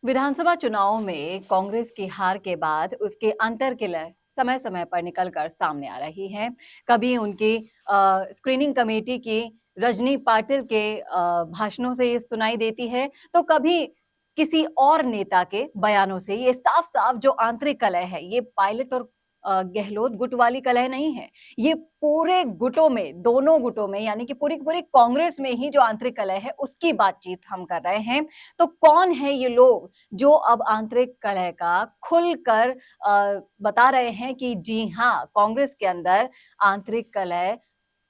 विधानसभा चुनाव में कांग्रेस की हार के बाद उसके अंतर्किलह समय समय पर निकलकर सामने आ रही है। कभी उनकी स्क्रीनिंग कमेटी की रजनी पाटिल के भाषणों से ये सुनाई देती है, तो कभी किसी और नेता के बयानों से। ये साफ साफ जो आंतरिक कलह है, ये पायलट और गहलोत गुट वाली कलह नहीं है। ये पूरे गुटों में, दोनों गुटों में, यानी कि पूरी की पूरी कांग्रेस में ही जो आंतरिक कलह है उसकी बातचीत हम कर रहे हैं। तो कौन है ये लोग जो अब आंतरिक कलह का खुलकर बता रहे हैं कि जी हाँ, कांग्रेस के अंदर आंतरिक कलह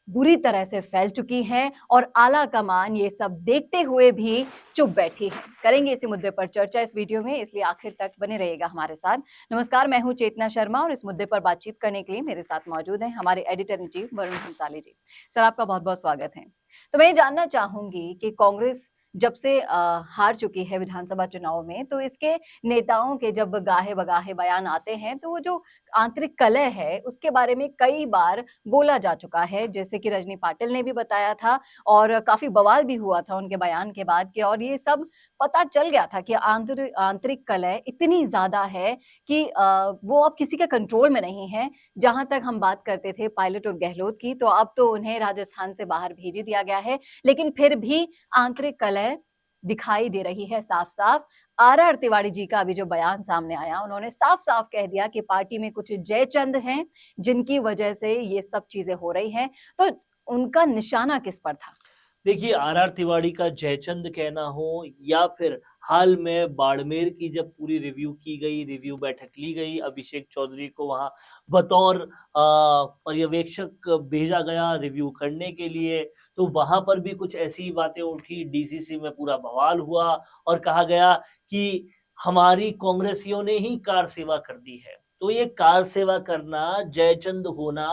बुरी तरह से फैल चुकी है और आला कमान ये सब देखते हुए भी चुप बैठी है। करेंगे इसी मुद्दे पर चर्चा इस वीडियो में, इसलिए आखिर तक बने रहिएगा हमारे साथ। नमस्कार, मैं हूं चेतना शर्मा और इस मुद्दे पर बातचीत करने के लिए मेरे साथ मौजूद हैं हमारे editor in chief Varun Bhansali ji. Sir, आपका बहुत बहुत स्वागत है। तो मैं ये जानना चाहूंगी कि कांग्रेस जब से हार चुकी है विधानसभा चुनाव में, तो इसके नेताओं के जब गाहे बगाहे बयान आते हैं, तो वो जो आंतरिक कलह है उसके बारे में कई बार बोला जा चुका है। जैसे कि रजनी पाटिल ने भी बताया था और काफी बवाल भी हुआ था उनके बयान के बाद के, और ये सब पता चल गया था कि आंतरिक कलह इतनी ज्यादा है कि वो अब किसी के कंट्रोल में नहीं है। जहां तक हम बात करते थे पायलट और गहलोत की, तो अब तो उन्हें राजस्थान से बाहर भेज दिया गया है, लेकिन फिर भी आंतरिक कलह दिखाई दे रही है साफ साफ। आर तिवारी जी का अभी जो बयान सामने आया, उन्होंने साफ साफ कह दिया कि पार्टी में कुछ जयचंद हैं जिनकी वजह से ये सब चीजें हो रही हैं। तो उनका निशाना किस पर था? देखिए, आर तिवारी का जयचंद कहना हो या फिर हाल में बाड़मेर की जब पूरी रिव्यू की गई, रिव्यू बैठक ली गई, अभिषेक चौधरी को वहां बतौर पर्यवेक्षक भेजा गया रिव्यू करने के लिए, तो वहां पर भी कुछ ऐसी बातें उठी, डीसीसी में पूरा बवाल हुआ और कहा गया कि हमारी कांग्रेसियों ने ही कार सेवा कर दी है। तो ये कार सेवा करना, जयचंद होना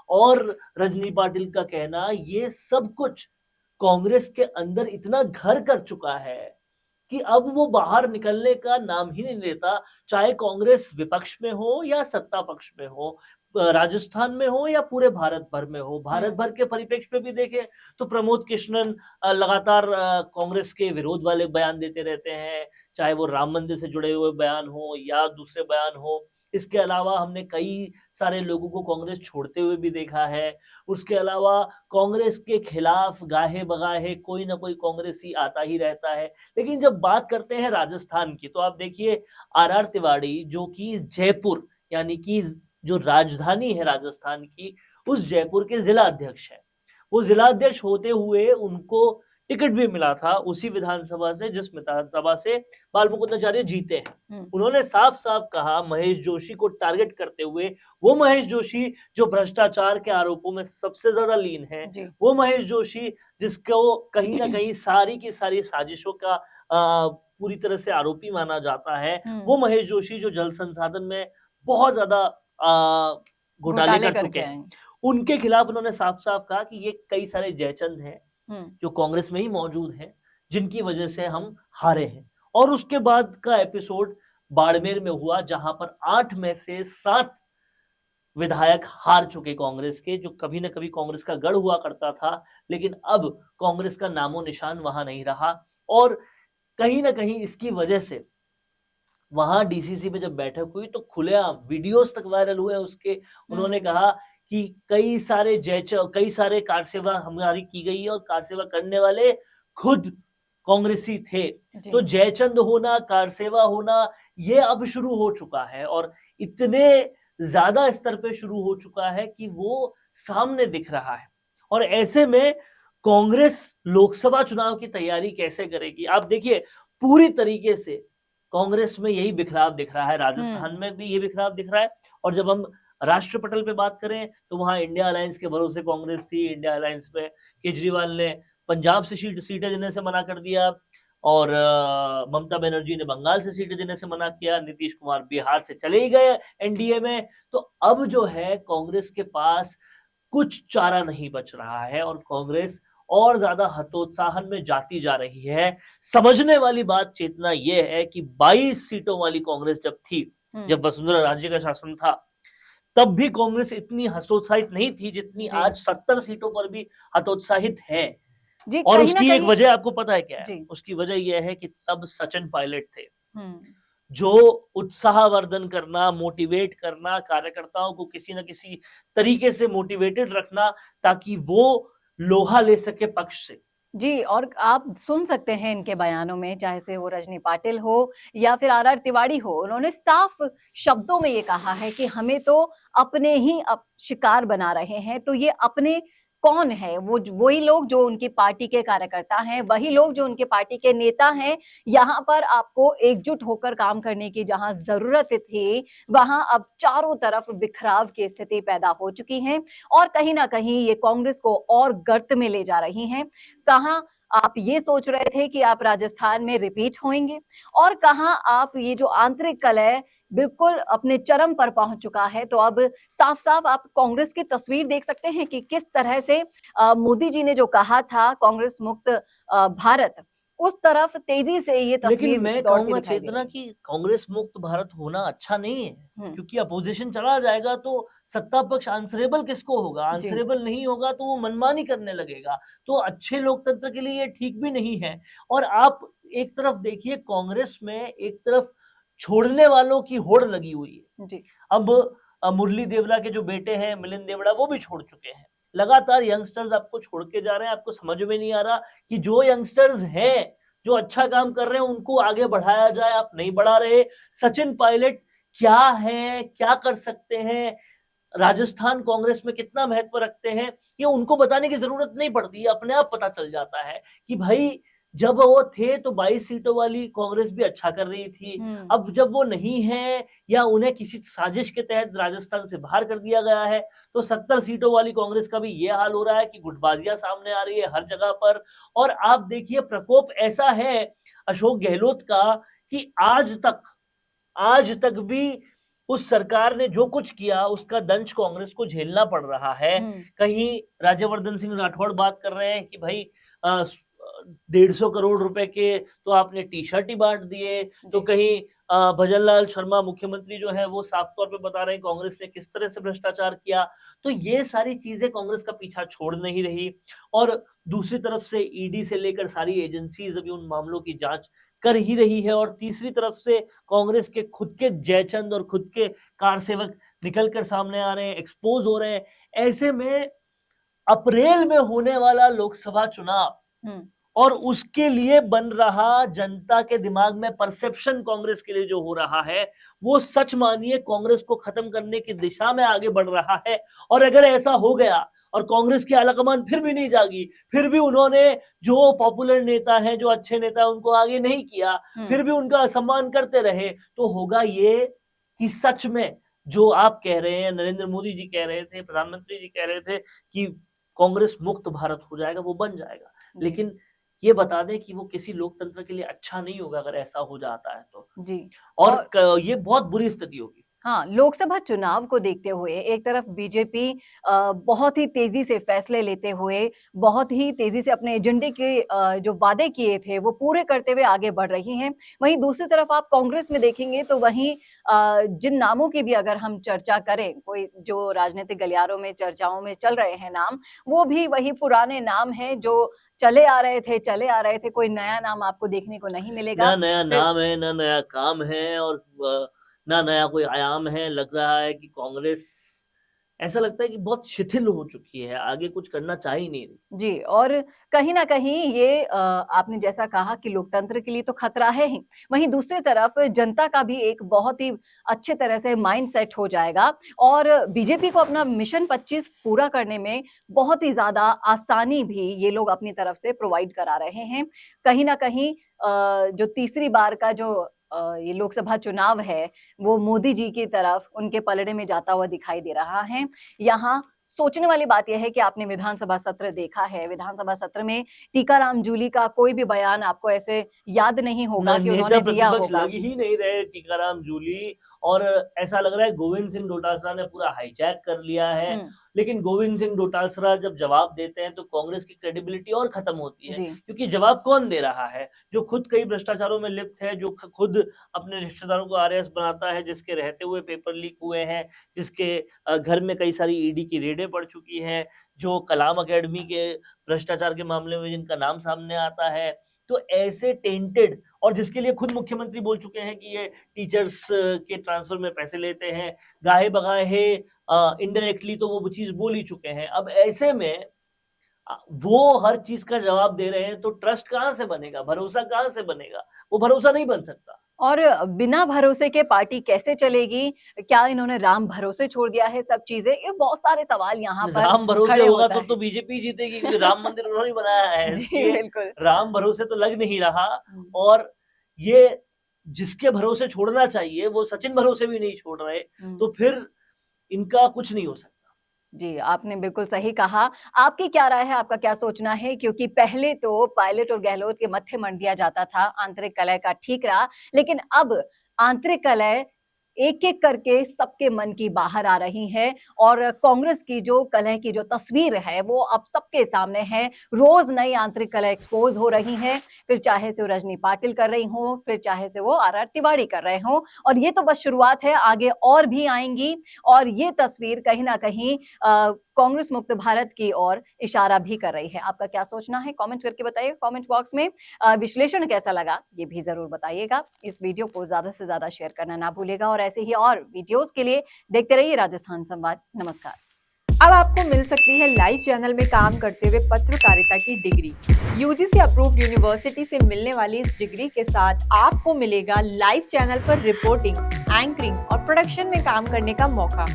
और रजनी पाटिल का कहना, ये सब कुछ कांग्रेस के अंदर इतना घर कर चुका है कि अब वो बाहर निकलने का नाम ही नहीं लेता। चाहे कांग्रेस विपक्ष में हो या सत्ता पक्ष में हो, राजस्थान में हो या पूरे भारत भर में हो। भारत भर के परिप्रेक्ष्य में भी देखें तो प्रमोद कृष्णन लगातार कांग्रेस के विरोध वाले बयान देते रहते हैं, चाहे वो राम मंदिर से जुड़े हुए बयान हो या दूसरे बयान हो। इसके अलावा हमने कई सारे लोगों को कांग्रेस छोड़ते हुए भी देखा है। उसके अलावा कांग्रेस के खिलाफ गाहे-बगाहे कोई ना कोई कांग्रेसी आता ही रहता है। लेकिन जब बात करते हैं राजस्थान की, तो आप देखिए आर तिवारी जो कि जयपुर, यानी कि जो राजधानी है राजस्थान की, उस जयपुर के जिला अध्यक्ष हैं। वो जिला अध्यक्ष होते हुए उनको टिकट भी मिला था उसी विधानसभा से जिस विधानसभा से बालमुकुंदाचार्य जीते हैं। उन्होंने साफ-साफ कहा महेश जोशी को टारगेट करते हुए, वो महेश जोशी जो भ्रष्टाचार के आरोपों में सबसे ज़्यादा लीन है, वो महेश जोशी जिसको कहीं न कहीं सारी की सारी साजिशों का पूरी तरह से आरोपी माना जाता है, वो महेश जोशी जो जल संसाधन में बहुत ज़्यादा घोटाले कर चुके हैं। उनके खिलाफ उन्होंने साफ-साफ कहा कि ये कई सारे जयचंद हैं, जो कांग्रेस में ही मौजूद हैं, जिनकी वजह से हम हारे हैं। और उसके बाद का एपिसोड बाड़मेर में हुआ, जहां पर 8 में से 7 विधायक हार चुके कांग्रेस के, जो कभी न कभी कांग्रेस का गढ़ हुआ करता था, लेकिन अब कांग्रेस का नामो-निशान वहां नहीं रहा। और कहीं न कहीं इसकी वजह से वहां डीसीसी में जब बैठक हुई तो खुलेआम वीडियोस तक वायरल हुए उसके। उन्होंने कहा कि कई सारे कार सेवा हमारी की गई है और कार सेवा करने वाले खुद कांग्रेसी थे। तो जयचंद होना, कार सेवा होना, ये अब शुरू हो चुका है और इतने ज्यादा स्तर पे शुरू हो चुका है कि वो सामने दिख रहा है। और ऐसे में कांग्रेस लोकसभा चुनाव की तैयारी कैसे करेगी? आप देखिए, पूरी तरीके से कांग्रेस में यही बिखराव दिख रहा है, राजस्थान में भी ये बिखराव दिख रहा है। और जब हम राष्ट्र पटल पे बात करें तो वहां इंडिया अलायंस के भरोसे कांग्रेस थी। इंडिया अलायंस में केजरीवाल ने पंजाब से सीटें देने से मना कर दिया और ममता बनर्जी ने बंगाल से सीटें देने से मना किया, नीतीश कुमार बिहार से चले ही गए एनडीए में। तो अब जो है कांग्रेस के पास कुछ चारा नहीं बच रहा है और कांग्रेस और ज्यादा हतोत्साहन में जाती जा रही है। समझने वाली बात चेतना ये है कि 22 सीटों वाली कांग्रेस जब थी, जब वसुंधरा राजे का शासन था, तब भी कांग्रेस इतनी हतोत्साहित नहीं थी जितनी आज 70 सीटों पर भी हतोत्साहित है। और उसकी एक वजह आपको पता है क्या है? उसकी वजह यह है कि तब सचिन पायलट थे। हुँ। जो उत्साहवर्धन करना, मोटिवेट करना, कार्यकर्ताओं को किसी न किसी तरीके से मोटिवेटेड रखना ताकि वो लोहा ले सके पक्ष से। जी, और आप सुन सकते हैं इनके बयानों में, चाहे से वो रजनी पाटिल हो या फिर आर.आर. तिवारी हो, उन्होंने साफ शब्दों में ये कहा है कि हमें तो अपने ही शिकार बना रहे हैं, तो ये अपने कौन है? वो वही लोग जो उनकी पार्टी के कार्यकर्ता हैं, वही लोग जो उनके पार्टी के नेता हैं। यहाँ पर आपको एकजुट होकर काम करने की जहाँ ज़रूरत थी, वहाँ अब चारों तरफ बिखराव की स्थिति पैदा हो चुकी है और कहीं न कहीं ये कांग्रेस को और गर्त में ले जा रही हैं। कहाँ आप ये सोच रहे थे कि आप राजस्थान में रिपीट होंगे और कहाँ आप ये जो आंतरिक कलह बिल्कुल अपने चरम पर पहुंच चुका है। तो अब साफ-साफ आप कांग्रेस की तस्वीर देख सकते हैं कि किस तरह से मोदी जी ने जो कहा था कांग्रेस मुक्त भारत, उस तरफ तेजी से ये लेकिन तस्वीर मैं दौड़ती कहूँगा दिखाई दे चेतना रही है। कि कांग्रेस मुक्त भारत होना अच्छा नहीं है, हुँ, क्योंकि अपोज़िशन चला जाएगा तो सत्ता पक्ष आंसरेबल किसको होगा? जी। आंसरेबल नहीं होगा तो वो मनमानी करने लगेगा। तो अच्छे लोकतंत्र के लिए ये ठीक भी नहीं है। और आप एक तरफ देखिए कांग्रेस में एक तरफ छोड़ने वालों की होड़ लगी हुई है। जी। अब मुरली देवरा के जो बेटे हैं मिलिंद देवड़ा वो भी छोड़ चुके हैं। लगातार यंगस्टर्स आपको छोड़ के जा रहे हैं, आपको समझ में नहीं आ रहा कि जो यंगस्टर्स हैं, जो अच्छा काम कर रहे हैं उनको आगे बढ़ाया जाए, आप नहीं बढ़ा रहे। सचिन पायलट क्या हैं, क्या कर सकते हैं, राजस्थान कांग्रेस में कितना महत्व रखते हैं, ये उनको बताने की ज़रूरत नहीं पड़ती, ये अपने आप पता चल जाता है कि भाई जब वो थे तो 22 सीटों वाली कांग्रेस भी अच्छा कर रही थी। हुँ, अब जब वो नहीं है या उन्हें किसी साजिश के तहत राजस्थान से बाहर कर दिया गया है, तो 70 सीटों वाली कांग्रेस का भी ये हाल हो रहा है कि गुटबाजियाँ सामने आ रही है हर जगह पर। और आप देखिए प्रकोप ऐसा है अशोक गहलोत का कि आज तक भी उस सरकार ने जो कुछ किया उसका दंश कांग्रेस को झेलना पड़ रहा है। हुँ, कहीं राज्यवर्धन सिंह राठौड़ बात कर रहे हैं कि भाई 150 करोड़ रुपए के तो आपने टी-शर्ट ही बाँट दिए, तो जी। कहीं भजनलाल शर्मा मुख्यमंत्री जो है वो साफ तौर पे बता रहे हैं कांग्रेस ने किस तरह से भ्रष्टाचार किया। तो ये सारी चीज़ें कांग्रेस का पीछा छोड़ नहीं रही और दूसरी तरफ से ईडी से लेकर सारी एजेंसीज़ अभी उन मामलों की जाँच कर ही रही है और तीसरी तरफ से कांग्रेस के खुद के जयचंद और खुद के कारसेवक निकल कर सामने आ रहे हैं, एक्सपोज़ हो रहे हैं। ऐसे में अप्रैल में होने वाला लोकसभा चुनाव हुँ, और उसके लिए बन रहा जनता के दिमाग में परसेप्शन कांग्रेस के लिए जो हो रहा है, वो सच मानिए कांग्रेस को खत्म करने की दिशा में आगे बढ़ रहा है। और अगर ऐसा हो गया और कांग्रेस की आलाकमान फिर भी नहीं जागी, फिर भी उन्होंने जो पॉपुलर नेता हैं, जो अच्छे नेता हैं, उनको आगे नहीं किया, हुँ, फिर भी उनका असम्मान करते रहे, तो होगा ये कि सच में जो आप कह रहे हैं, नरेंद्र मोदी जी कह रहे थे, प्रधानमंत्री जी कह रहे थे कि कांग्रेस मुक्त भारत हो जाएगा, वो बन जाएगा। जी, लेकिन ये बता दें कि वो किसी लोकतंत्र के लिए अच्छा नहीं होगा अगर ऐसा हो जाता है तो। जी। और और ये बहुत बुरी स्थिति होगी। हाँ, लोकसभा चुनाव को देखते हुए एक तरफ बीजेपी बहुत ही तेज़ी से फैसले लेते हुए, बहुत ही तेज़ी से अपने एजेंडे के जो वादे किए थे, वो पूरे करते हुए आगे बढ़ रही हैं। वहीं दूसरी तरफ आप कांग्रेस में देखेंगे तो वहीं जिन नामों की भी अगर हम चर्चा करें, कोई जो राजनीतिक गलियारों में चर्चाओं में चल रहे हैं नाम, वो भी वही पुराने नाम हैं जो चले आ रहे थे, कोई नया नाम आपको देखने को नहीं मिलेगा। ना नया फिर नाम है, ना नया काम है और ना नया कोई आयाम है। लग रहा है कि कांग्रेस ऐसा लगता है कि बहुत शिथिल हो चुकी है, आगे कुछ करना चाह ही नहीं रही। जी, और कहीं न कहीं ये आपने जैसा कहा कि लोकतंत्र के लिए तो खतरा है ही, वहीं दूसरी तरफ जनता का भी एक बहुत ही अच्छे तरह से माइंडसेट हो जाएगा और बीजेपी को अपना मिशन 25 पूरा करने में बहुत ही ज़्यादा आसानी भी ये लोग अपनी तरफ से प्रोवाइड करा रहे हैं। कहीं न कहीं जो तीसरी बार का जो ये लोकसभा चुनाव है, वो मोदी जी की तरफ उनके पलड़े में जाता हुआ दिखाई दे रहा है। यहाँ सोचने वाली बात ये है कि आपने विधानसभा सत्र देखा है, विधानसभा सत्र में टीकाराम जूली का कोई भी बयान आपको ऐसे याद नहीं ना होगा कि नेता उन्होंने दिया प्रतिपक्ष होगा। लग ही नहीं रहे टीकाराम जूली और ऐसा लग रहा है गोविंद सिंह डोटासरा ने पूरा हाईजैक कर लिया है। हुँ, लेकिन गोविंद सिंह डोटासरा जब जवाब देते हैं तो कांग्रेस की क्रेडिबिलिटी और खत्म होती है जी, क्योंकि जवाब कौन दे रहा है? जो खुद कई भ्रष्टाचारों में लिप्त है, जो खुद अपने रिश्तेदारों को आरएस बनाता है, जिसके रहते हुए पेपर लीक हुए हैं, जिसके घर में कई सारी ईडी की रेडें पड़ चुकी हैं, जो कलाम अकेडमी के भ्रष्टाचार के मामले में जिनका नाम सामने आता है, तो ऐसे टेंटेड, और जिसके लिए खुद मुख्यमंत्री बोल चुके हैं कि ये टीचर्स के ट्रांसफर में पैसे लेते हैं, गाहे बगाहे इनडायरेक्टली तो वो चीज बोल ही चुके हैं। अब ऐसे में वो हर चीज का जवाब दे रहे हैं, तो ट्रस्ट कहाँ से बनेगा, भरोसा कहाँ से बनेगा? वो भरोसा नहीं बन सकता। और बिना भरोसे के पार्टी कैसे चलेगी? क्या इन्होंने राम भरोसे छोड़ दिया है सब चीज़ें? ये बहुत सारे सवाल यहाँ पर राम भरोसे खड़े होगा होता है। तो बीजेपी जीतेगी, क्योंकि राम मंदिर उन्होंने ही बनाया है, जी, इसलिए बिल्कुल। राम भरोसे तो लग नहीं रहा। हुँ, और ये जिसके भरोसे छोड़ना चाहिए वो सचिन भरोसे भी नहीं छोड़ रहे, हुँ। तो फिर इनका कुछ नहीं हो सकता। जी, आपने बिल्कुल सही कहा। आपकी क्या राय है, आपका क्या सोचना है? क्योंकि पहले तो पायलट और गहलोत के मत्थे मढ़ दिया जाता था, आंतरिक कलह का ठीक रहा, लेकिन अब आंतरिक कलह एक-एक करके सबके मन की बाहर आ रही है और कांग्रेस की जो कलह की जो तस्वीर है, वो अब सबके सामने है। रोज़ नई आंतरिक कलह एक्सपोज़ हो रही है, फिर चाहे से वो रजनी पाटिल कर रही हों, फिर चाहे से वो आर.आर. तिवारी कर रहे हों और ये तो बस शुरुआत है, आगे और भी आएँगी और ये तस्वीर कहीं न कहीं कांग्रेस मुक्त भारत की ओर इशारा भी कर रही है। आपका क्या सोचना है? कमेंट करके बताइए कमेंट बॉक्स में। विश्लेषण कैसा लगा ये भी ज़रूर बताइएगा। इस वीडियो को ज़्यादा से ज़्यादा शेयर करना ना भूलिएगा और ऐसे ही और वीडियोज़ के लिए देखते रहिए राजस्थान संवाद। नमस्कार। अब आपको मिल सकती है लाइव चैनल में काम करते हुए पत्रकारिता की डिग्री। यूजीसी अप्रूव्ड यूनिवर्सिटी से मिलने वाली इस डिग्री के साथ आपको मिलेगा लाइव चैनल पर रिपोर्टिंग, एंकरिंग और प्रोडक्शन में काम करने का मौका।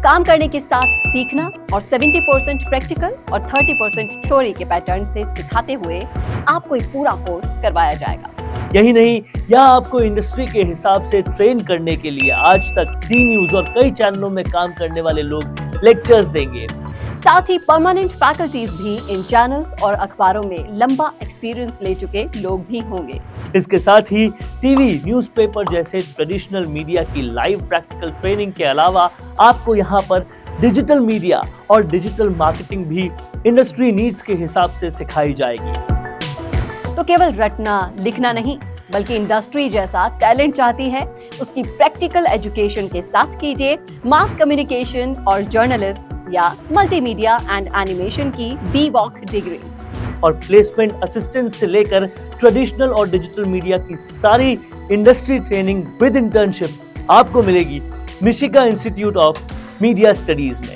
काम करने के साथ सीखना और 70% प्रैक्टिकल और 30% थ्योरी के पैटर्न से सिखाते हुए आपको एक पूरा कोर्स करवाया जाएगा। यही नहीं, यहाँ आपको इंडस्ट्री के हिसाब से ट्रेन करने के लिए आज तक सी न्यूज और कई चैनलों में काम करने वाले लोग लेक्चर्स देंगे। साथ ही परमानेंट फैकल्टीज भी इन चैनल्स और अखबारों में लंबा एक्सपीरियंस ले चुके लोग भी होंगे। इसके साथ ही टीवी, न्यूज़पेपर जैसे ट्रेडिशनल मीडिया की लाइव प्रैक्टिकल ट्रेनिंग के अलावा आपको यहाँ पर डिजिटल मीडिया और डिजिटल मार्केटिंग भी इंडस्ट्री नीड्स के हिसाब से सिखाई जाएगी। तो केवल रटना लिखना नहीं, बल्कि इंडस्ट्री जैसा टैलेंट चाहती है, उसकी प्रैक्टिकल एजुकेशन के साथ कीजिए मास कम्युनिकेशन और जर्नलिज्म या मल्टीमीडिया एंड एनिमेशन की बी.वॉक डिग्री। और प्लेसमेंट असिस्टेंट से लेकर ट्रेडिशनल और डिजिटल मीडिया की सारी इंडस्ट्री ट्रेनिंग विद इंटर्नशिप आपको मिलेगी मिशिगा इंस्टीट्यूट ऑफ मीडिया स्टडीज में।